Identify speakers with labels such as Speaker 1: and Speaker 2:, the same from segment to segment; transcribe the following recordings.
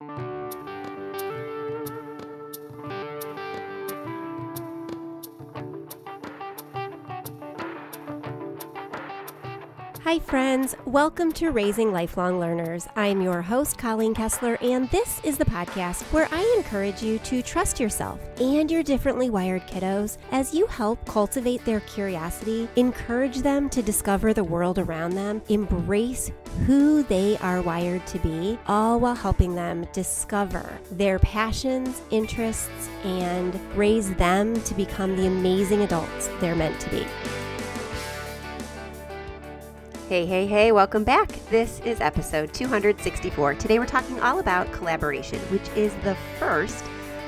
Speaker 1: Hi friends, welcome to Raising Lifelong Learners. I'm your host, Colleen Kessler, and this is the podcast where I encourage you to trust yourself and your differently wired kiddos as you help cultivate their curiosity, encourage them to discover the world around them, embrace who they are wired to be, all while helping them discover their passions, interests, and raise them to become the amazing adults they're meant to be. Hey, welcome back. This is episode 264. Today we're talking all about collaboration, which is the first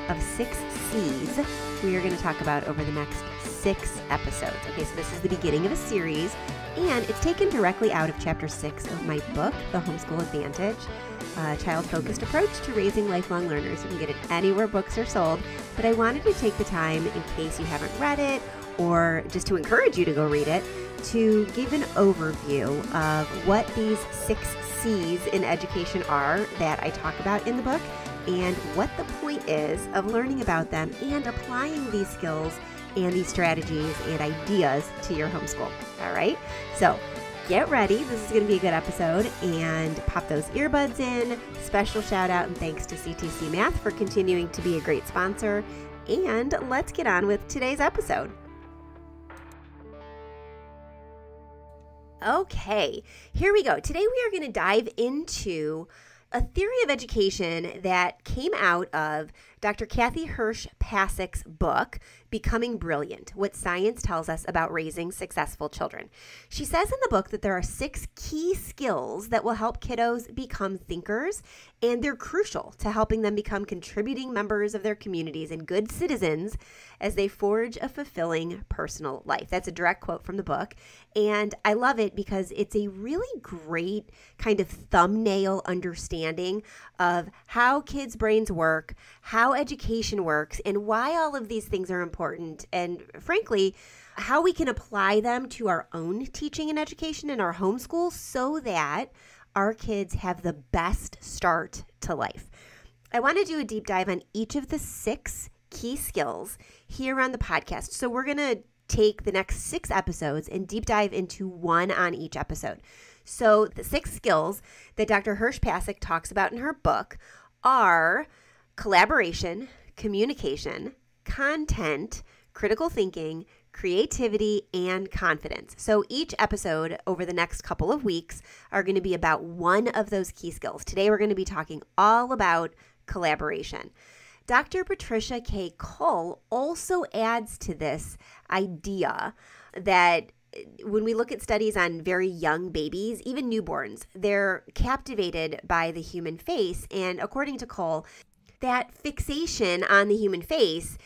Speaker 1: of 6 C's we are going to talk about over the next 6 episodes. Okay, so this is the beginning of a series, and it's taken directly out of chapter 6 of my book, The Homeschool Advantage, a child-focused approach to raising lifelong learners. You can get it anywhere books are sold, but I wanted to take the time, in case you haven't read it, or just to encourage you to go read it, to give an overview of what these 6 C's in education are that I talk about in the book and what the point is of learning about them and applying these skills and these strategies and ideas to your homeschool. All right, so get ready. This is going to be a good episode, and pop those earbuds in. Special shout out and thanks to CTC Math for continuing to be a great sponsor. And let's get on with today's episode. Okay, here we go. Today we are going to dive into a theory of education that came out of Dr. Kathy Hirsch Pasek's book, Becoming Brilliant: What Science Tells Us About Raising Successful Children. She says in the book that there are 6 key skills that will help kiddos become thinkers, and they're crucial to helping them become contributing members of their communities and good citizens as they forge a fulfilling personal life. That's a direct quote from the book, and I love it because it's a really great kind of thumbnail understanding of how kids' brains work, how education works, and why all of these things are important, and frankly, how we can apply them to our own teaching and education in our homeschool so that our kids have the best start to life. I want to do a deep dive on each of the 6 key skills here on the podcast. So we're going to take the next 6 episodes and deep dive into one on each episode. So the 6 skills that Dr. Hirsch Pasek talks about in her book are collaboration, communication, content, critical thinking, creativity, and confidence. So each episode over the next couple of weeks are going to be about one of those key skills. Today we're going to be talking all about collaboration. Dr. Patricia K. Cole also adds to this idea that when we look at studies on very young babies, even newborns, they're captivated by the human face. And according to Cole, that fixation on the human face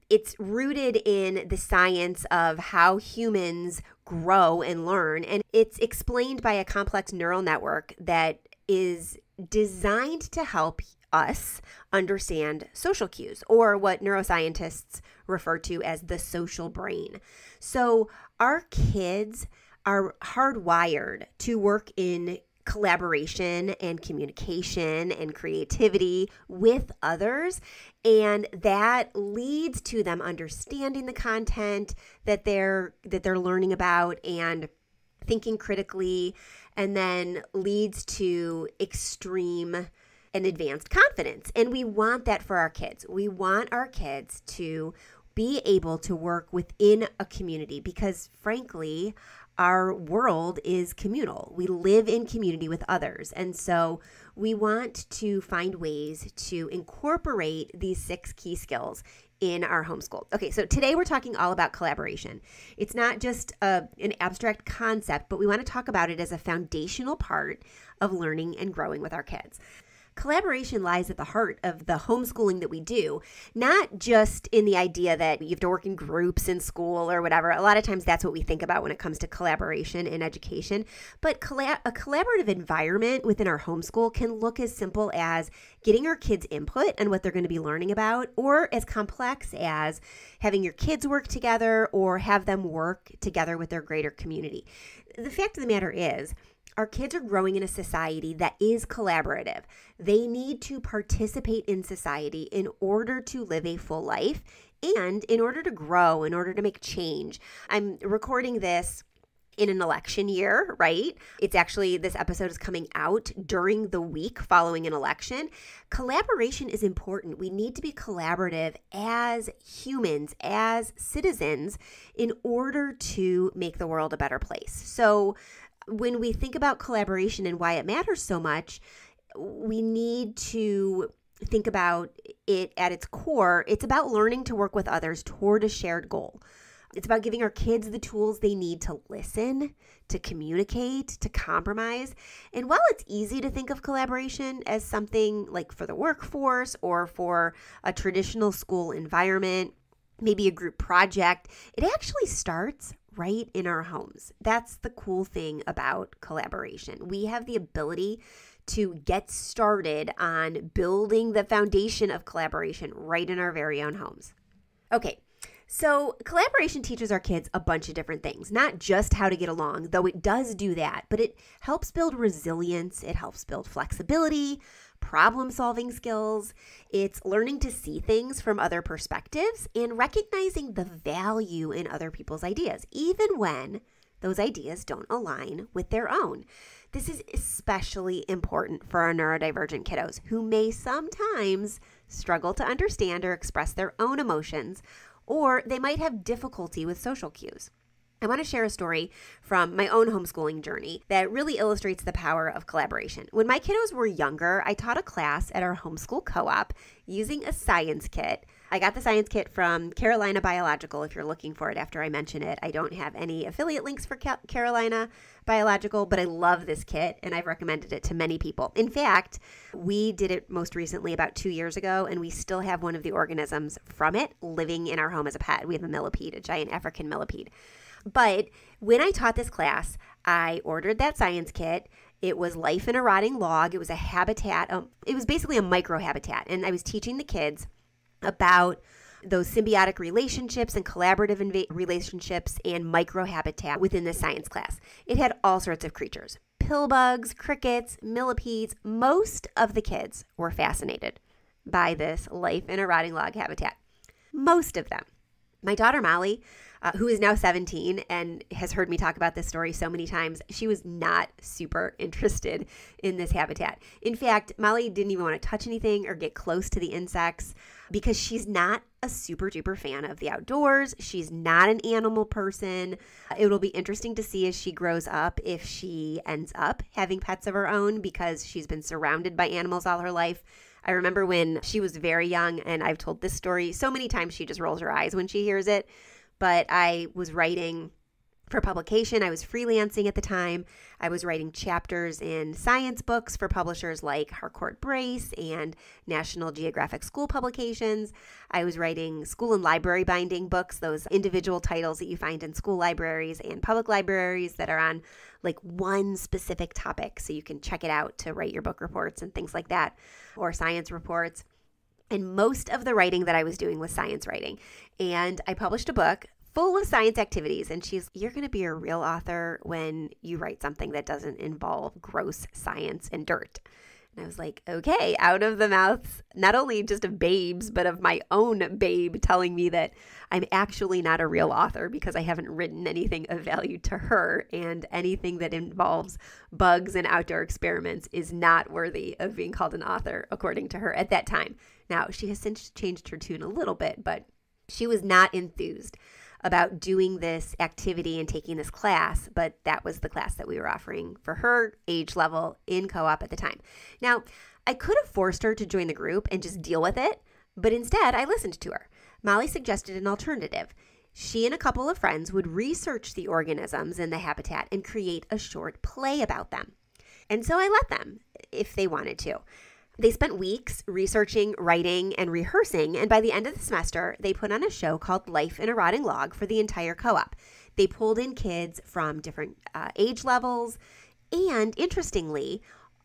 Speaker 1: it's rooted in the science of how humans grow and learn. And it's explained by a complex neural network that is designed to help us understand social cues, or what neuroscientists refer to as the social brain. So our kids are hardwired to work in collaboration and communication and creativity with others, and that leads to them understanding the content that they're learning about and thinking critically, and then leads to extreme and advanced confidence. And we want that for our kids. We want our kids to be able to work within a community because, frankly, our world is communal. We live in community with others. And so we want to find ways to incorporate these 6 key skills in our homeschool. Okay, so today we're talking all about collaboration. It's not just an abstract concept, but we want to talk about it as a foundational part of learning and growing with our kids. Collaboration lies at the heart of the homeschooling that we do, not just in the idea that you have to work in groups in school or whatever. A lot of times that's what we think about when it comes to collaboration in education. But a collaborative environment within our homeschool can look as simple as getting our kids' input on what they're going to be learning about, or as complex as having your kids work together or have them work together with their greater community. The fact of the matter is, Our kids are growing in a society that is collaborative. They need to participate in society in order to live a full life and in order to grow, in order to make change. I'm recording this in an election year, right? It's actually, this episode is coming out during the week following an election. Collaboration is important. We need to be collaborative as humans, as citizens, in order to make the world a better place. So when we think about collaboration and why it matters so much, we need to think about it at its core. It's about learning to work with others toward a shared goal. It's about giving our kids the tools they need to listen, to communicate, to compromise. And while it's easy to think of collaboration as something like for the workforce or for a traditional school environment, maybe a group project, it actually starts right in our homes. That's the cool thing about collaboration. We have the ability to get started on building the foundation of collaboration right in our very own homes. Okay, so collaboration teaches our kids a bunch of different things, not just how to get along, though it does do that, but it helps build resilience, it helps build flexibility, problem-solving skills. It's learning to see things from other perspectives and recognizing the value in other people's ideas, even when those ideas don't align with their own. This is especially important for our neurodivergent kiddos who may sometimes struggle to understand or express their own emotions, or they might have difficulty with social cues. I want to share a story from my own homeschooling journey that really illustrates the power of collaboration. When my kiddos were younger, I taught a class at our homeschool co-op using a science kit. I got the science kit from Carolina Biological, if you're looking for it after I mention it. I don't have any affiliate links for Carolina Biological, but I love this kit and I've recommended it to many people. In fact, we did it most recently about 2 years ago, and we still have one of the organisms from it living in our home as a pet. We have a millipede, a giant African millipede. But when I taught this class, I ordered that science kit. It was Life in a Rotting Log. It was a habitat. It was basically a microhabitat. And I was teaching the kids about those symbiotic relationships and collaborative relationships and microhabitat within the science class. It had all sorts of creatures, pillbugs, crickets, millipedes. Most of the kids were fascinated by this Life in a Rotting Log habitat. Most of them. My daughter Molly, who is now 17 and has heard me talk about this story so many times, she was not super interested in this habitat. In fact, Molly didn't even want to touch anything or get close to the insects because she's not a super duper fan of the outdoors. She's not an animal person. It'll be interesting to see as she grows up if she ends up having pets of her own because she's been surrounded by animals all her life. I remember when she was very young, and I've told this story so many times she just rolls her eyes when she hears it, but I was writing for publication. I was freelancing at the time. I was writing chapters in science books for publishers like Harcourt Brace and National Geographic School Publications. I was writing school and library binding books, those individual titles that you find in school libraries and public libraries that are on like one specific topic, so you can check it out to write your book reports and things like that, or science reports. And most of the writing that I was doing was science writing. And I published a book full of science activities. And you're going to be a real author when you write something that doesn't involve gross science and dirt. And I was like, okay, out of the mouths, not only just of babes, but of my own babe telling me that I'm actually not a real author because I haven't written anything of value to her, and anything that involves bugs and outdoor experiments is not worthy of being called an author, according to her at that time. Now, she has since changed her tune a little bit, but she was not enthused about doing this activity and taking this class, but that was the class that we were offering for her age level in co-op at the time. Now, I could have forced her to join the group and just deal with it, but instead I listened to her. Molly suggested an alternative. She and a couple of friends would research the organisms in the habitat and create a short play about them. And so I let them, if they wanted to. They spent weeks researching, writing, and rehearsing, and by the end of the semester, they put on a show called Life in a Rotting Log for the entire co-op. They pulled in kids from different age levels, and interestingly,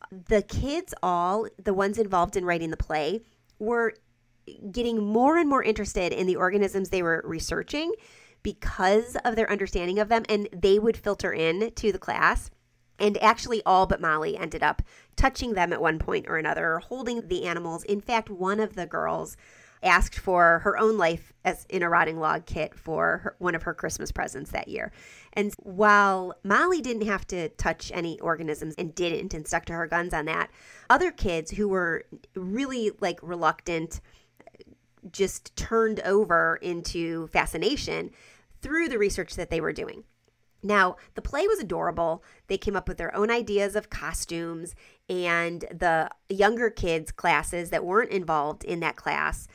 Speaker 1: the kids, all the ones involved in writing the play, were getting more and more interested in the organisms they were researching because of their understanding of them, and they would filter in to the class And actually all but Molly ended up touching them at one point or another, or holding the animals. In fact, one of the girls asked for her own life as in a rotting log kit for one of her Christmas presents that year. And while Molly didn't have to touch any organisms and didn't and stuck to her guns on that, other kids who were really like reluctant just turned over into fascination through the research that they were doing. Now, the play was adorable. They came up with their own ideas of costumes, and the younger kids' classes that weren't involved in that class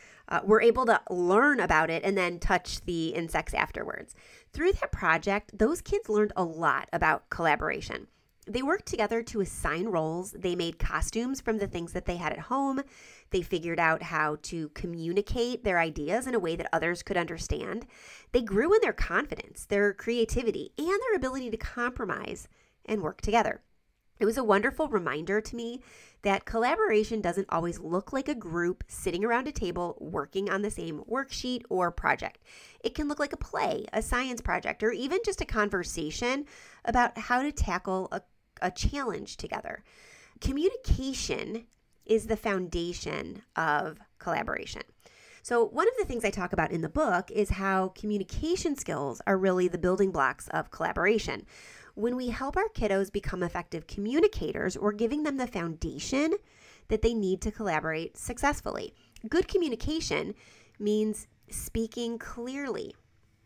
Speaker 1: were able to learn about it and then touch the insects afterwards. Through that project, those kids learned a lot about collaboration. They worked together to assign roles. They made costumes from the things that they had at home. They figured out how to communicate their ideas in a way that others could understand. They grew in their confidence, their creativity, and their ability to compromise and work together. It was a wonderful reminder to me that collaboration doesn't always look like a group sitting around a table working on the same worksheet or project. It can look like a play, a science project, or even just a conversation about how to tackle a challenge together. Communication is the foundation of collaboration. So one of the things I talk about in the book is how communication skills are really the building blocks of collaboration. When we help our kiddos become effective communicators, we're giving them the foundation that they need to collaborate successfully. Good communication means speaking clearly,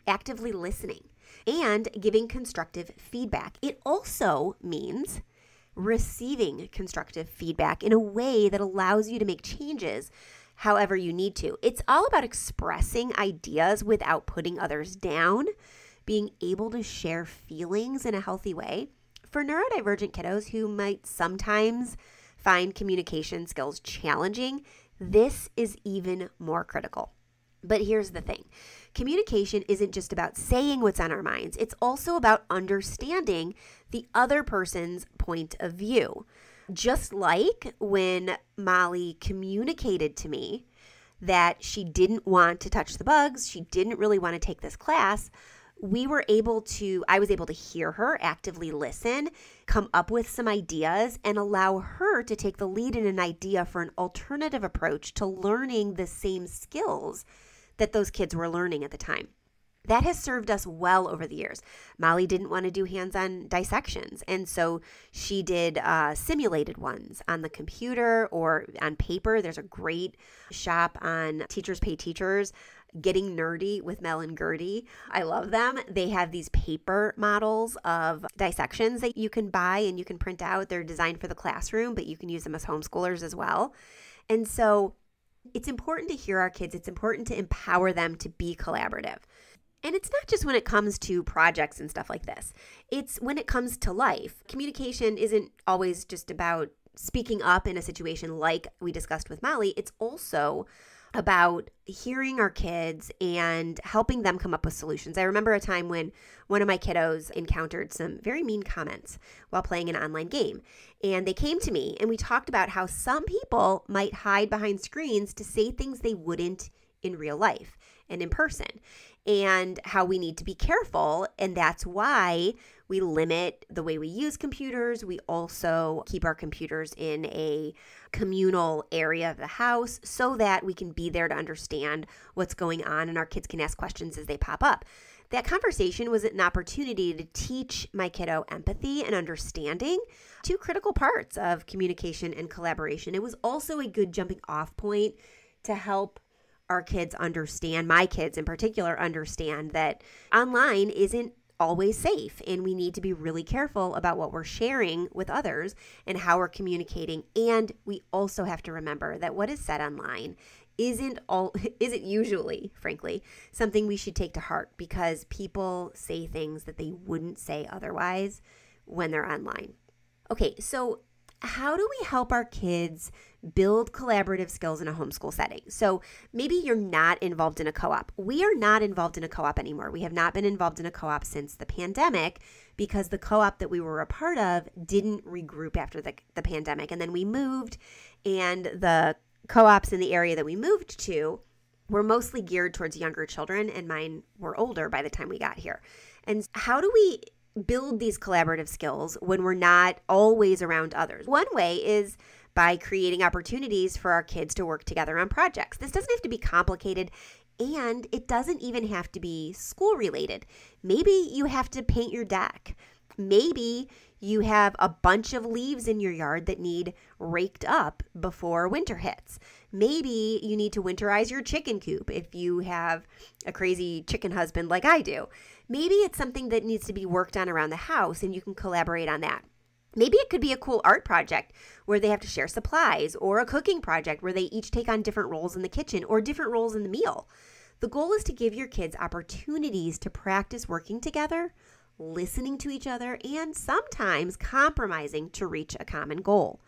Speaker 1: actively listening, and giving constructive feedback. It also means receiving constructive feedback in a way that allows you to make changes however you need to. It's all about expressing ideas without putting others down, being able to share feelings in a healthy way. For neurodivergent kiddos who might sometimes find communication skills challenging, this is even more critical. But here's the thing. Communication isn't just about saying what's on our minds. It's also about understanding the other person's point of view. Just like when Molly communicated to me that she didn't want to touch the bugs, she didn't really want to take this class, I was able to hear her, actively listen, come up with some ideas, and allow her to take the lead in an idea for an alternative approach to learning the same skills that those kids were learning at the time. That has served us well over the years. Molly didn't want to do hands-on dissections, and so she did simulated ones on the computer or on paper. There's a great shop on Teachers Pay Teachers, Getting Nerdy with Mel and Gertie. I love them. They have these paper models of dissections that you can buy and you can print out. They're designed for the classroom, but you can use them as homeschoolers as well. And so it's important to hear our kids. It's important to empower them to be collaborative. And it's not just when it comes to projects and stuff like this. It's when it comes to life. Communication isn't always just about speaking up in a situation like we discussed with Molly. It's also about hearing our kids and helping them come up with solutions. I remember a time when one of my kiddos encountered some very mean comments while playing an online game. And they came to me and we talked about how some people might hide behind screens to say things they wouldn't in real life and in person, and how we need to be careful. And that's why we limit the way we use computers. We also keep our computers in a communal area of the house so that we can be there to understand what's going on and our kids can ask questions as they pop up. That conversation was an opportunity to teach my kiddo empathy and understanding, two critical parts of communication and collaboration. It was also a good jumping off point to help our kids understand, my kids in particular, understand that online isn't always safe and we need to be really careful about what we're sharing with others and how we're communicating. And we also have to remember that what is said online isn't usually, frankly, something we should take to heart, because people say things that they wouldn't say otherwise when they're online. Okay, so how do we help our kids build collaborative skills in a homeschool setting? So maybe you're not involved in a co-op. We are not involved in a co-op anymore. We have not been involved in a co-op since the pandemic because the co-op that we were a part of didn't regroup after the pandemic. And then we moved, and the co-ops in the area that we moved to were mostly geared towards younger children, and mine were older by the time we got here. And how do we build these collaborative skills when we're not always around others. One way is by creating opportunities for our kids to work together on projects. This doesn't have to be complicated, and it doesn't even have to be school related. Maybe you have to paint your deck. Maybe you have a bunch of leaves in your yard that need raked up before winter hits. Maybe you need to winterize your chicken coop if you have a crazy chicken husband like I do. Maybe it's something that needs to be worked on around the house and you can collaborate on that. Maybe it could be a cool art project where they have to share supplies, or a cooking project where they each take on different roles in the kitchen or different roles in the meal. The goal is to give your kids opportunities to practice working together, listening to each other, and sometimes compromising to reach a common goal.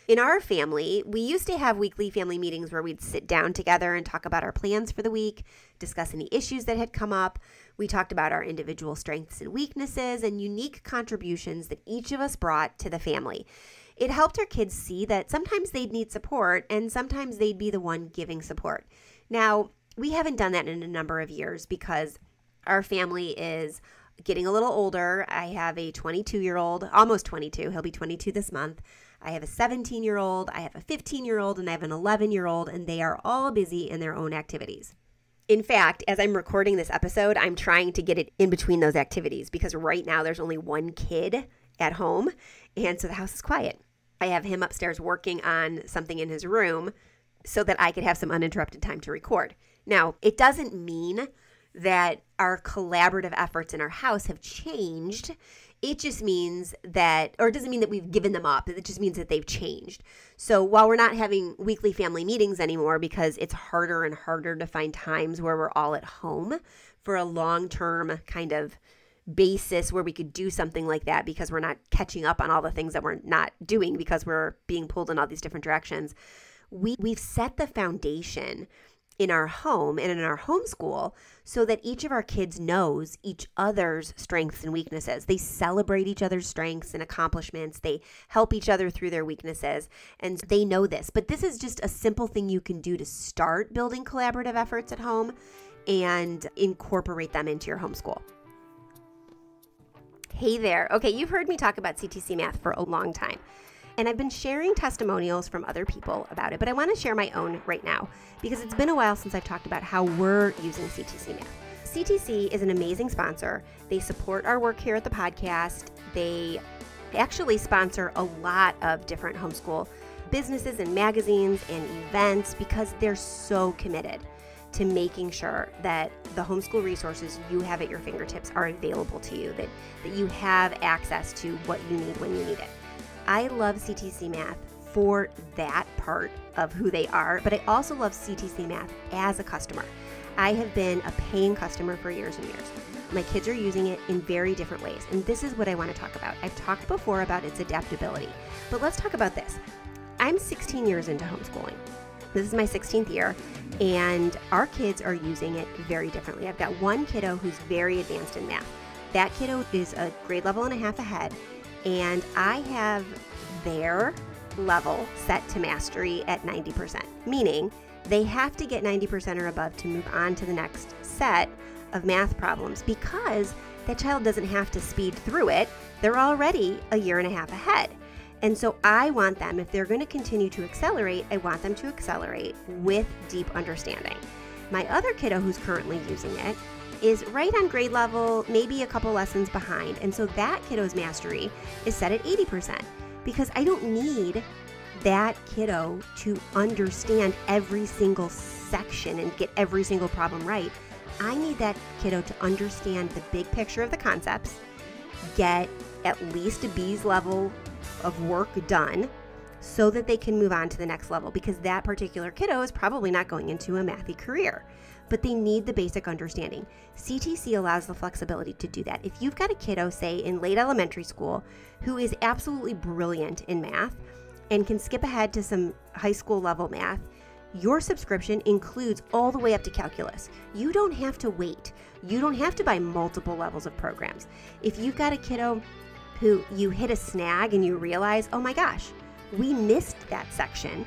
Speaker 1: In our family, we used to have weekly family meetings where we'd sit down together and talk about our plans for the week, discuss any issues that had come up. We talked about our individual strengths and weaknesses and unique contributions that each of us brought to the family. It helped our kids see that sometimes they'd need support and sometimes they'd be the one giving support. Now, we haven't done that in a number of years because our family is getting a little older. I have a 22-year-old, almost 22. He'll be 22 this month. I have a 17-year-old, I have a 15-year-old, and I have an 11-year-old, and they are all busy in their own activities. In fact, as I'm recording this episode, I'm trying to get it in between those activities because right now there's only one kid at home, and so the house is quiet. I have him upstairs working on something in his room so that I could have some uninterrupted time to record. Now, it doesn't mean that our collaborative efforts in our house have changed. It just means that, or it doesn't mean that we've given them up. It just means that they've changed. So while we're not having weekly family meetings anymore because it's harder and harder to find times where we're all at home for a long-term kind of basis where we could do something like that because we're not catching up on all the things that we're not doing because we're being pulled in all these different directions, we've set the foundation in our home and in our homeschool so that each of our kids knows each other's strengths and weaknesses. They celebrate each other's strengths and accomplishments. They help each other through their weaknesses, and they know this. But this is just a simple thing you can do to start building collaborative efforts at home and incorporate them into your homeschool. Hey there. Okay, you've heard me talk about CTC Math for a long time. And I've been sharing testimonials from other people about it, but I want to share my own right now because it's been a while since I've talked about how we're using CTC Math. CTC is an amazing sponsor. They support our work here at the podcast. They actually sponsor a lot of different homeschool businesses and magazines and events because they're so committed to making sure that the homeschool resources you have at your fingertips are available to you, that you have access to what you need when you need it. I love CTC Math for that part of who they are, but I also love CTC Math as a customer. I have been a paying customer for years and years. My kids are using it in very different ways, and this is what I want to talk about. I've talked before about its adaptability, but let's talk about this. I'm 16 years into homeschooling. This is my 16th year, and our kids are using it very differently. I've got one kiddo who's very advanced in math. That kiddo is a grade level and a half ahead, and I have their level set to mastery at 90%, meaning they have to get 90% or above to move on to the next set of math problems because that child doesn't have to speed through it. They're already a year and a half ahead. And so I want them, if they're going to continue to accelerate, I want them to accelerate with deep understanding. My other kiddo who's currently using it is right on grade level, maybe a couple lessons behind. And so that kiddo's mastery is set at 80% because I don't need that kiddo to understand every single section and get every single problem right. I need that kiddo to understand the big picture of the concepts, get at least a B's level of work done so that they can move on to the next level because that particular kiddo is probably not going into a mathy career. But they need the basic understanding. CTC allows the flexibility to do that. If you've got a kiddo, say, in late elementary school who is absolutely brilliant in math and can skip ahead to some high school level math, your subscription includes all the way up to calculus. You don't have to wait. You don't have to buy multiple levels of programs. If you've got a kiddo who you hit a snag and you realize, oh my gosh, we missed that section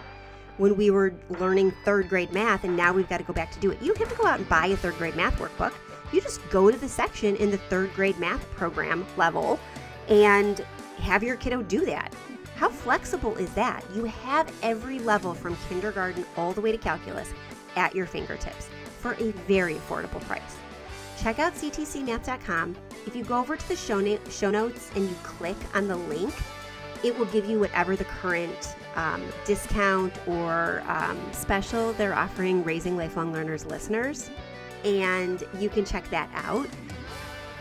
Speaker 1: when we were learning third grade math and now we've got to go back to do it. You don't have to go out and buy a third grade math workbook. You just go to the section in the 3rd grade math program level and have your kiddo do that. How flexible is that? You have every level from kindergarten all the way to calculus at your fingertips for a very affordable price. Check out ctcmath.com. If you go over to the show notes and you click on the link, it will give you whatever the current discount or special they're offering Raising Lifelong Learners listeners. And you can check that out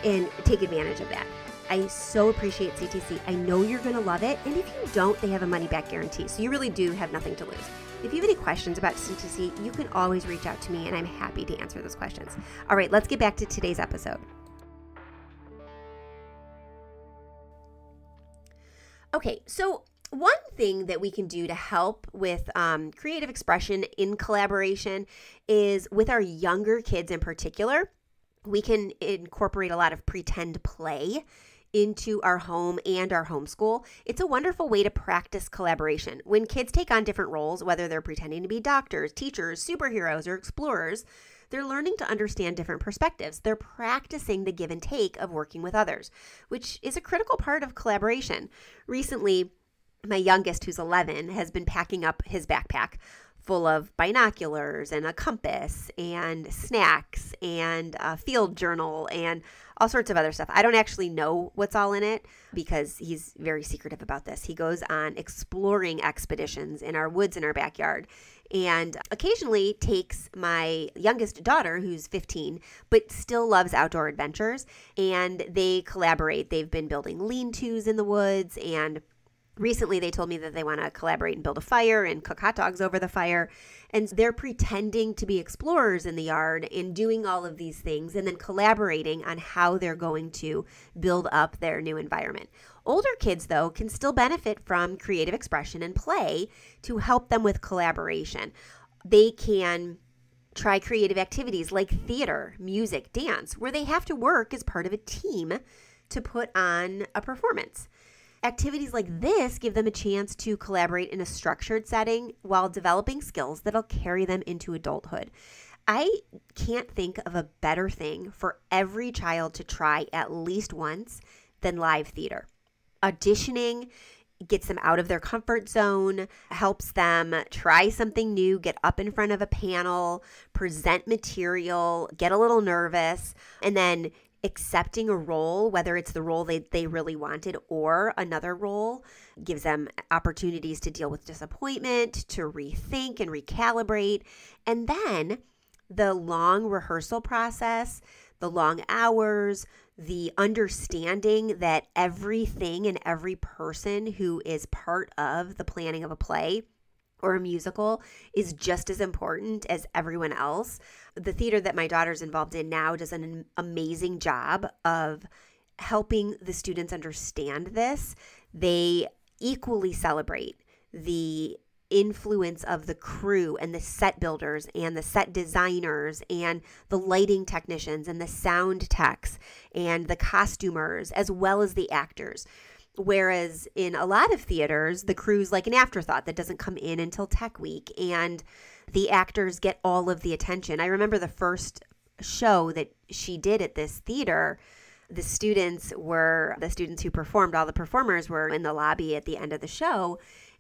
Speaker 1: and take advantage of that. I so appreciate CTC. I know you're going to love it. And if you don't, they have a money-back guarantee. So you really do have nothing to lose. If you have any questions about CTC, you can always reach out to me, and I'm happy to answer those questions. All right, let's get back to today's episode. Okay, so one thing that we can do to help with creative expression in collaboration is with our younger kids in particular, we can incorporate a lot of pretend play into our home and our homeschool. It's a wonderful way to practice collaboration. When kids take on different roles, whether they're pretending to be doctors, teachers, superheroes, or explorers, they're learning to understand different perspectives. They're practicing the give and take of working with others, which is a critical part of collaboration. Recently, my youngest, who's 11, has been packing up his backpack full of binoculars and a compass and snacks and a field journal and all sorts of other stuff. I don't actually know what's all in it because he's very secretive about this. He goes on exploring expeditions in our woods in our backyard and occasionally takes my youngest daughter, who's 15, but still loves outdoor adventures, and they collaborate. They've been building lean-tos in the woods, and recently they told me that they want to collaborate and build a fire and cook hot dogs over the fire. And they're pretending to be explorers in the yard and doing all of these things and then collaborating on how they're going to build up their new environment. Older kids, though, can still benefit from creative expression and play to help them with collaboration. They can try creative activities like theater, music, dance, where they have to work as part of a team to put on a performance. Activities like this give them a chance to collaborate in a structured setting while developing skills that'll carry them into adulthood. I can't think of a better thing for every child to try at least once than live theater. Auditioning gets them out of their comfort zone, helps them try something new, get up in front of a panel, present material, get a little nervous, and then accepting a role, whether it's the role they really wanted or another role, gives them opportunities to deal with disappointment, to rethink and recalibrate. And then the long rehearsal process, the long hours, the understanding that everything and every person who is part of the planning of a play or a musical is just as important as everyone else. The theater that my daughter's involved in now does an amazing job of helping the students understand this. They equally celebrate the influence of the crew and the set builders and the set designers and the lighting technicians and the sound techs and the costumers, as well as the actors. Whereas in a lot of theaters, the crew's like an afterthought that doesn't come in until tech week, and the actors get all of the attention. I remember the first show that she did at this theater, the students who performed, all the performers were in the lobby at the end of the show,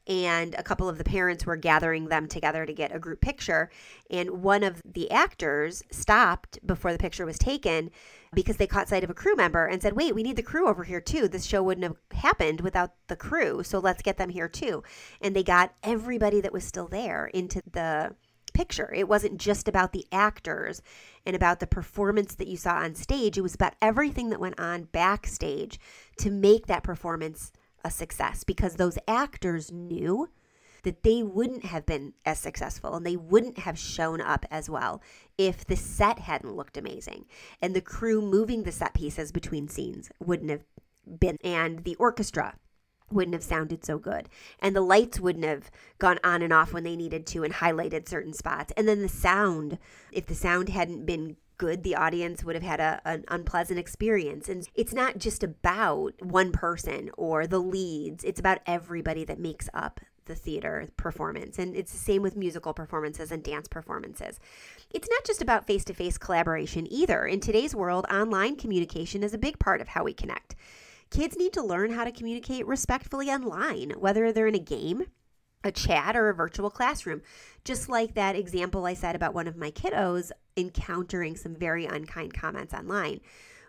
Speaker 1: and a couple of the parents were gathering them together to get a group picture. And one of the actors stopped before the picture was taken because they caught sight of a crew member and said, wait, we need the crew over here too. This show wouldn't have happened without the crew, so let's get them here too. And they got everybody that was still there into the picture. It wasn't just about the actors and about the performance that you saw on stage. It was about everything that went on backstage to make that performance a success, because those actors knew that they wouldn't have been as successful and they wouldn't have shown up as well if the set hadn't looked amazing, and the crew moving the set pieces between scenes wouldn't have been, and the orchestra wouldn't have sounded so good, and the lights wouldn't have gone on and off when they needed to and highlighted certain spots. And then the sound, if the sound hadn't been good, the audience would have had an unpleasant experience. And it's not just about one person or the leads. It's about everybody that makes up the theater performance. And it's the same with musical performances and dance performances. It's not just about face-to-face collaboration either. In today's world, online communication is a big part of how we connect. Kids need to learn how to communicate respectfully online, whether they're in a game, a chat, or a virtual classroom. Just like that example I said about one of my kiddos encountering some very unkind comments online.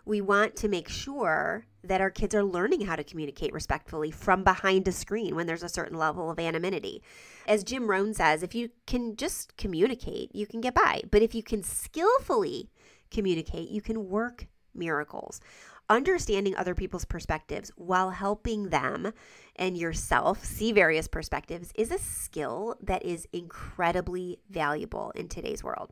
Speaker 1: We want to make sure that our kids are learning how to communicate respectfully from behind a screen when there's a certain level of anonymity. As Jim Rohn says, if you can just communicate, you can get by. But if you can skillfully communicate, you can work miracles. Understanding other people's perspectives while helping them and yourself see various perspectives is a skill that is incredibly valuable in today's world.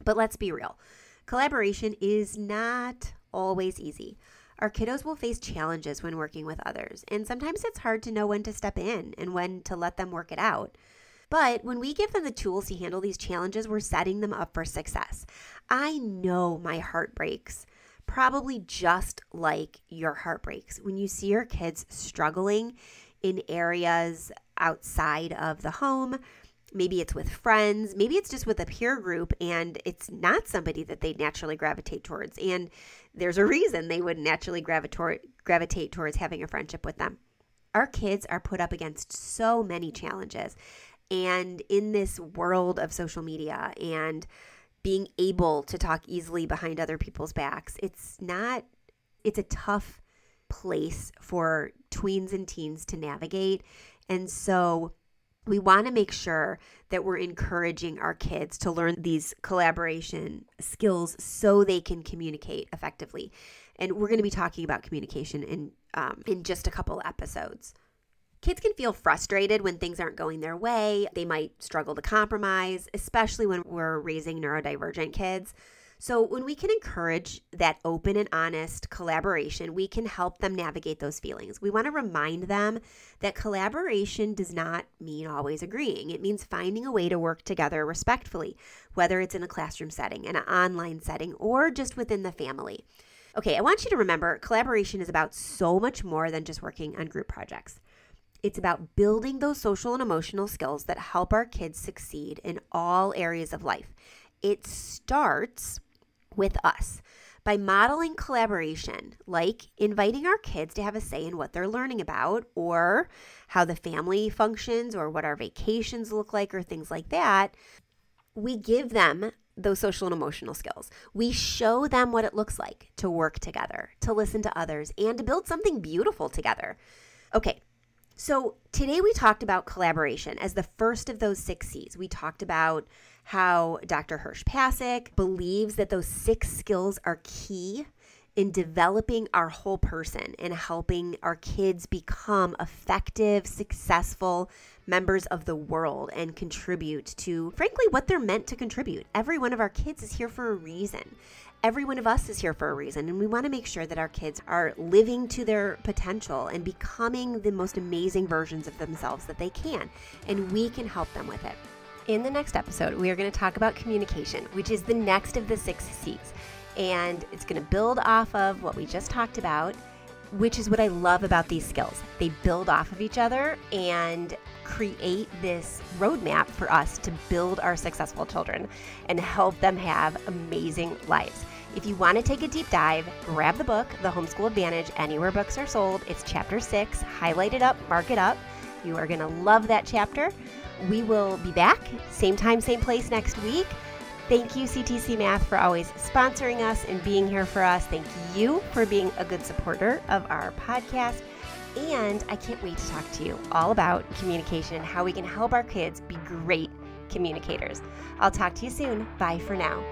Speaker 1: But let's be real. Collaboration is not always easy. Our kiddos will face challenges when working with others, and sometimes it's hard to know when to step in and when to let them work it out. But when we give them the tools to handle these challenges, we're setting them up for success. I know my heart breaks, probably just like your heart breaks, when you see your kids struggling in areas outside of the home. Maybe it's with friends, maybe it's just with a peer group, and it's not somebody that they naturally gravitate towards. And there's a reason they would naturally gravitate towards having a friendship with them. Our kids are put up against so many challenges. And in this world of social media and being able to talk easily behind other people's backs, it's a tough place for tweens and teens to navigate. And so we want to make sure that we're encouraging our kids to learn these collaboration skills so they can communicate effectively. And we're going to be talking about communication in just a couple episodes. Kids can feel frustrated when things aren't going their way. They might struggle to compromise, especially when we're raising neurodivergent kids. So when we can encourage that open and honest collaboration, we can help them navigate those feelings. We want to remind them that collaboration does not mean always agreeing. It means finding a way to work together respectfully, whether it's in a classroom setting, in an online setting, or just within the family. Okay, I want you to remember collaboration is about so much more than just working on group projects. It's about building those social and emotional skills that help our kids succeed in all areas of life. It starts with us by modeling collaboration, like inviting our kids to have a say in what they're learning about, or how the family functions, or what our vacations look like, or things like that. We give them those social and emotional skills. We show them what it looks like to work together, to listen to others, and to build something beautiful together. Okay. So today we talked about collaboration as the first of those 6 C's. We talked about how Dr. Hirsch Pasek believes that those 6 skills are key in developing our whole person and helping our kids become effective, successful members of the world and contribute to, frankly, what they're meant to contribute. Every one of our kids is here for a reason. Every one of us is here for a reason, and we want to make sure that our kids are living to their potential and becoming the most amazing versions of themselves that they can, and we can help them with it. In the next episode, we are going to talk about communication, which is the next of the 6 C's, and it's going to build off of what we just talked about, which is what I love about these skills. They build off of each other and create this roadmap for us to build our successful children and help them have amazing lives. If you want to take a deep dive, grab the book, The Homeschool Advantage, anywhere books are sold. It's chapter 6. Highlight it up, mark it up. You are going to love that chapter. We will be back, same time, same place next week. Thank you, CTC Math, for always sponsoring us and being here for us. Thank you for being a good supporter of our podcast. And I can't wait to talk to you all about communication and how we can help our kids be great communicators. I'll talk to you soon. Bye for now.